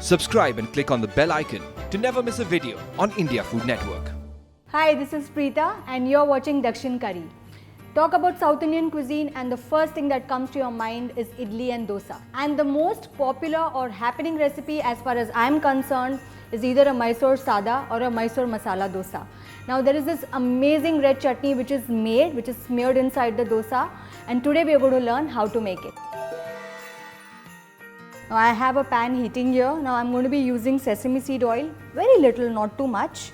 Subscribe and click on the bell icon to never miss a video on India Food Network. Hi, this is Preetha and you're watching Dakshin curry. Talk about South Indian cuisine and the first thing that comes to your mind is idli and dosa. And the most popular or happening recipe as far as I'm concerned is either a Mysore sada or a Mysore masala dosa. Now there is this amazing red chutney which is smeared inside the dosa, and today we are going to learn how to make it. Now I have a pan heating here. Now I'm going to be using sesame seed oil, very little, not too much.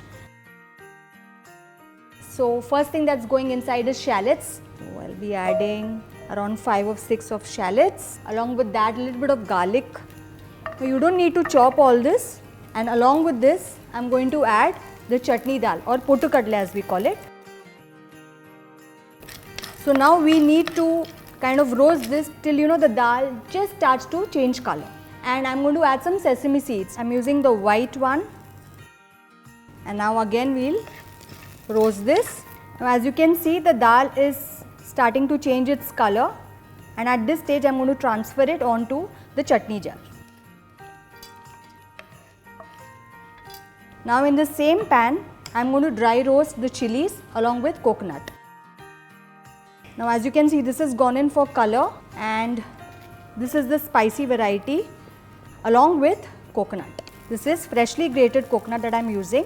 So first thing that's going inside is shallots. So I'll be adding around 5 or 6 of shallots. Along with that, a little bit of garlic. Now you don't need to chop all this. And along with this, I'm going to add the chutney dal or potu kadle as we call it. So now we need to kind of roast this till the dal just starts to change color. And I'm going to add some sesame seeds. I'm using the white one. And now again we'll roast this. Now as you can see, the dal is starting to change its color, and at this stage I'm going to transfer it onto the chutney jar. Now in the same pan I'm going to dry roast the chillies along with coconut. Now as you can see, this has gone in for color, and this is the spicy variety along with coconut. This is freshly grated coconut that I'm using.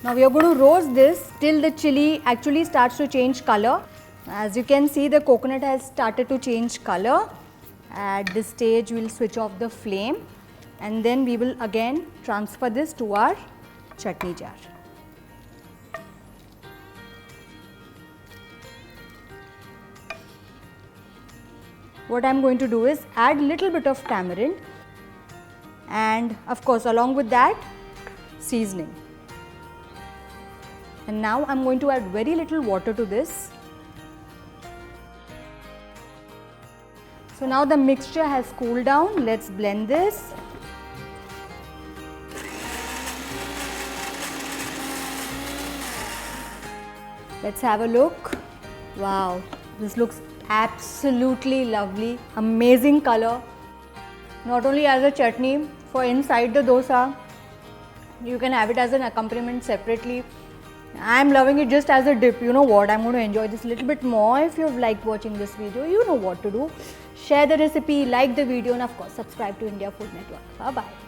Now we are going to roast this till the chilli actually starts to change color. As you can see, the coconut has started to change color. At this stage we will switch off the flame, and then we will again transfer this to our chutney jar. What I am going to do is add little bit of tamarind, and of course along with that seasoning. And now I am going to add very little water to this. So now the mixture has cooled down. Let's blend this. Let's have a look. Wow, this looks absolutely lovely. Amazing color. Not only as a chutney for inside the dosa, you can have it as an accompaniment separately. I am loving it just as a dip. You know what, I am going to enjoy this a little bit more. If you have liked watching this video, you know what to do. Share the recipe, like the video, and of course subscribe to India Food Network. Bye bye.